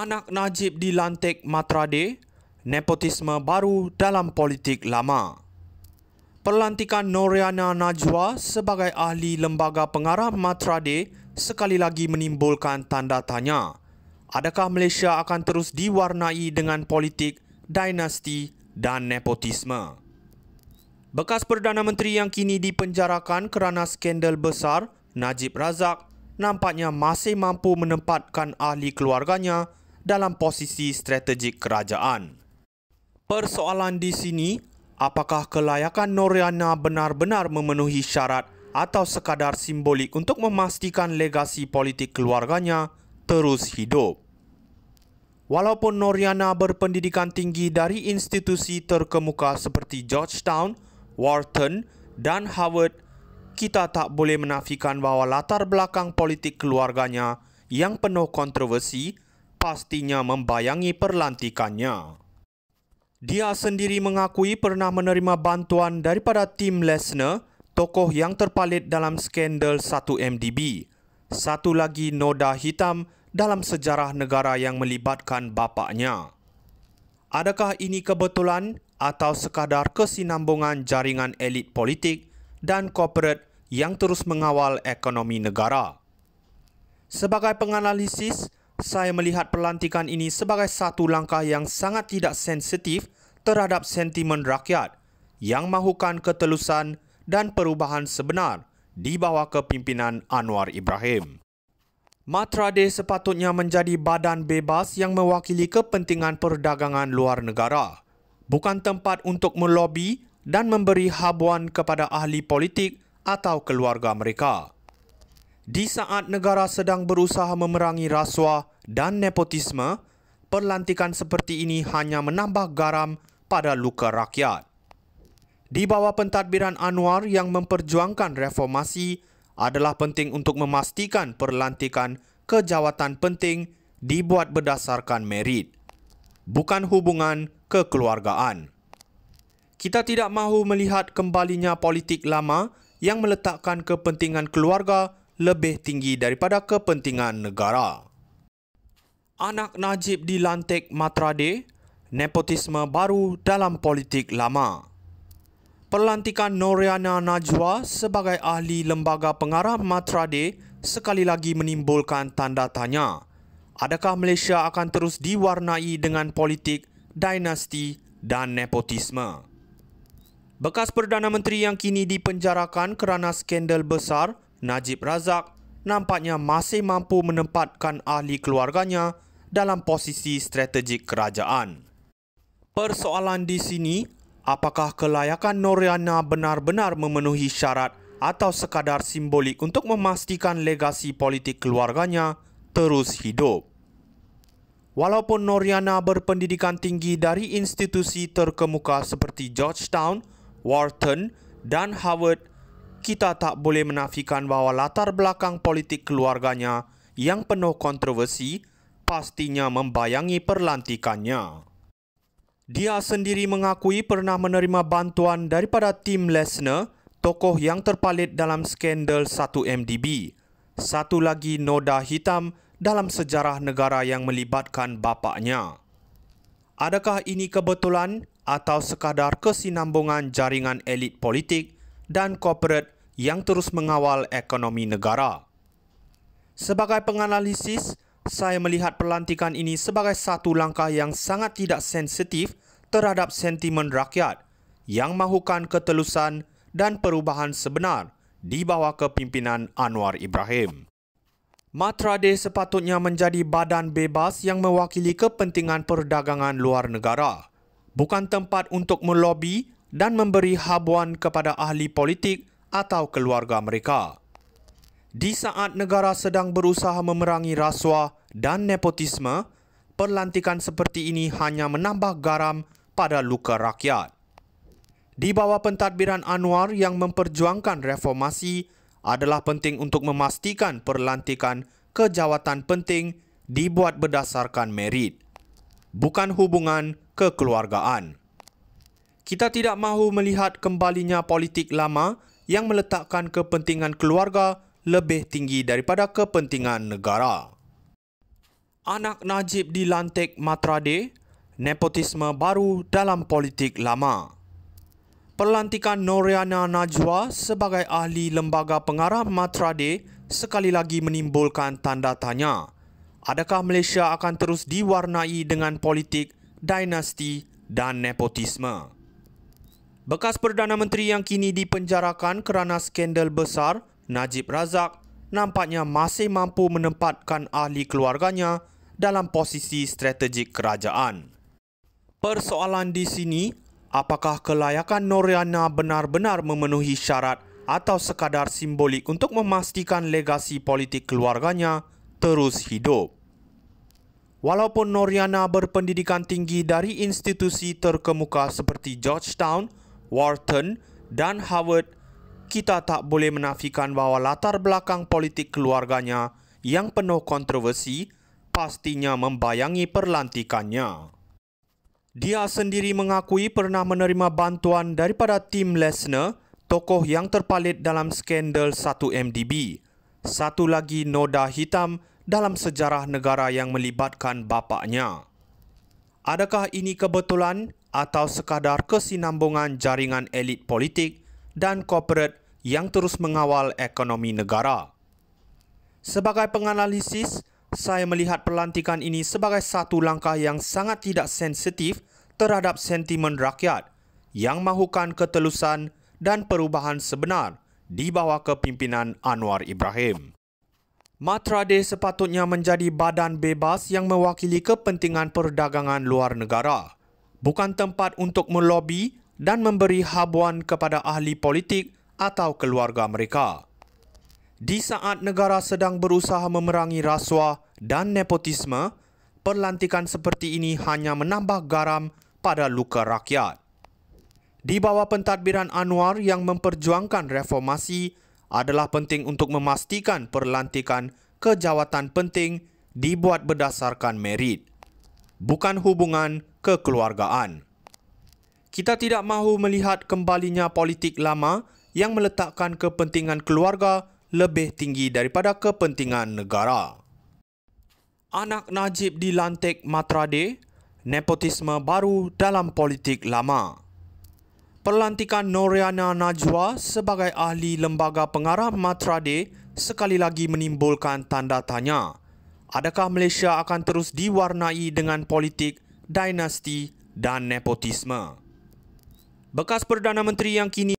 Anak Najib dilantik Matrade, nepotisme baru dalam politik lama. Pelantikan Noriana Najwa sebagai ahli lembaga pengarah Matrade sekali lagi menimbulkan tanda tanya. Adakah Malaysia akan terus diwarnai dengan politik, dinasti dan nepotisme? Bekas Perdana Menteri yang kini dipenjarakan kerana skandal besar, Najib Razak, nampaknya masih mampu menempatkan ahli keluarganya dalam posisi strategik kerajaan. Persoalan di sini, apakah kelayakan Noriana benar-benar memenuhi syarat atau sekadar simbolik untuk memastikan legasi politik keluarganya terus hidup? Walaupun Noriana berpendidikan tinggi dari institusi terkemuka seperti Georgetown, Wharton dan Harvard, kita tak boleh menafikan bahawa latar belakang politik keluarganya yang penuh kontroversi pastinya membayangi perlantikannya. Dia sendiri mengakui pernah menerima bantuan daripada Tim Lesner, tokoh yang terpalit dalam skandal 1MDB. Satu lagi noda hitam dalam sejarah negara yang melibatkan bapaknya. Adakah ini kebetulan atau sekadar kesinambungan jaringan elit politik dan korporat yang terus mengawal ekonomi negara? Sebagai penganalisis, saya melihat pelantikan ini sebagai satu langkah yang sangat tidak sensitif terhadap sentimen rakyat yang mahukan ketelusan dan perubahan sebenar di bawah kepimpinan Anwar Ibrahim. Matrade sepatutnya menjadi badan bebas yang mewakili kepentingan perdagangan luar negara, bukan tempat untuk melobi dan memberi habuan kepada ahli politik atau keluarga mereka. Di saat negara sedang berusaha memerangi rasuah dan nepotisme, pelantikan seperti ini hanya menambah garam pada luka rakyat. Di bawah pentadbiran Anwar yang memperjuangkan reformasi, adalah penting untuk memastikan pelantikan ke jawatan penting dibuat berdasarkan merit, bukan hubungan kekeluargaan. Kita tidak mahu melihat kembalinya politik lama yang meletakkan kepentingan keluarga lebih tinggi daripada kepentingan negara. Anak Najib dilantik Matrade, nepotisme baru dalam politik lama. Pelantikan Noriana Najwa sebagai ahli lembaga pengarah Matrade sekali lagi menimbulkan tanda tanya. Adakah Malaysia akan terus diwarnai dengan politik, dinasti dan nepotisme? Bekas Perdana Menteri yang kini dipenjarakan kerana skandal besar, Najib Razak, nampaknya masih mampu menempatkan ahli keluarganya dalam posisi strategik kerajaan. Persoalan di sini, apakah kelayakan Noriana benar-benar memenuhi syarat atau sekadar simbolik untuk memastikan legasi politik keluarganya terus hidup? Walaupun Noriana berpendidikan tinggi dari institusi terkemuka seperti Georgetown, Wharton dan Harvard, kita tak boleh menafikan bahawa latar belakang politik keluarganya yang penuh kontroversi pastinya membayangi perlantikannya. Dia sendiri mengakui pernah menerima bantuan daripada Tim Lesner, tokoh yang terpalit dalam skandal 1MDB. Satu lagi noda hitam dalam sejarah negara yang melibatkan bapaknya. Adakah ini kebetulan atau sekadar kesinambungan jaringan elit politik dan korporat yang terus mengawal ekonomi negara? Sebagai penganalisis, saya melihat pelantikan ini sebagai satu langkah yang sangat tidak sensitif terhadap sentimen rakyat yang mahukan ketelusan dan perubahan sebenar di bawah kepimpinan Anwar Ibrahim. Matrade sepatutnya menjadi badan bebas yang mewakili kepentingan perdagangan luar negara, bukan tempat untuk melobi dan memberi habuan kepada ahli politik atau keluarga mereka. Di saat negara sedang berusaha memerangi rasuah dan nepotisme, pelantikan seperti ini hanya menambah garam pada luka rakyat. Di bawah pentadbiran Anwar yang memperjuangkan reformasi, adalah penting untuk memastikan pelantikan ke jawatan penting dibuat berdasarkan merit, bukan hubungan kekeluargaan. Kita tidak mahu melihat kembalinya politik lama yang meletakkan kepentingan keluarga lebih tinggi daripada kepentingan negara. Anak Najib dilantik Matrade, nepotisme baru dalam politik lama. Pelantikan Noriana Najwa sebagai ahli lembaga pengarah Matrade sekali lagi menimbulkan tanda tanya. Adakah Malaysia akan terus diwarnai dengan politik, dinasti dan nepotisme? Bekas Perdana Menteri yang kini dipenjarakan kerana skandal besar, Najib Razak, nampaknya masih mampu menempatkan ahli keluarganya dalam posisi strategik kerajaan. Persoalan di sini, apakah kelayakan Noriana benar-benar memenuhi syarat atau sekadar simbolik untuk memastikan legasi politik keluarganya terus hidup? Walaupun Noriana berpendidikan tinggi dari institusi terkemuka seperti Georgetown, Wharton dan Harvard, kita tak boleh menafikan bahawa latar belakang politik keluarganya yang penuh kontroversi pastinya membayangi perlantikannya. Dia sendiri mengakui pernah menerima bantuan daripada Tim Lesner, tokoh yang terpalit dalam skandal 1MDB. Satu lagi noda hitam dalam sejarah negara yang melibatkan bapaknya. Adakah ini kebetulan atau sekadar kesinambungan jaringan elit politik dan korporat yang terus mengawal ekonomi negara? Sebagai penganalisis, saya melihat pelantikan ini sebagai satu langkah yang sangat tidak sensitif terhadap sentimen rakyat yang mahukan ketelusan dan perubahan sebenar di bawah kepimpinan Anwar Ibrahim. Matrade sepatutnya menjadi badan bebas yang mewakili kepentingan perdagangan luar negara, bukan tempat untuk melobi dan memberi habuan kepada ahli politik atau keluarga mereka. Di saat negara sedang berusaha memerangi rasuah dan nepotisme, pelantikan seperti ini hanya menambah garam pada luka rakyat. Di bawah pentadbiran Anwar yang memperjuangkan reformasi, adalah penting untuk memastikan pelantikan ke jawatan penting dibuat berdasarkan merit, bukan hubungan kekeluargaan. Kita tidak mahu melihat kembalinya politik lama yang meletakkan kepentingan keluarga lebih tinggi daripada kepentingan negara. Anak Najib dilantik Matrade, nepotisme baru dalam politik lama. Pelantikan Noriana Najwa sebagai ahli lembaga pengarah Matrade sekali lagi menimbulkan tanda tanya. Adakah Malaysia akan terus diwarnai dengan politik, dinasti dan nepotisme? Bekas Perdana Menteri yang kini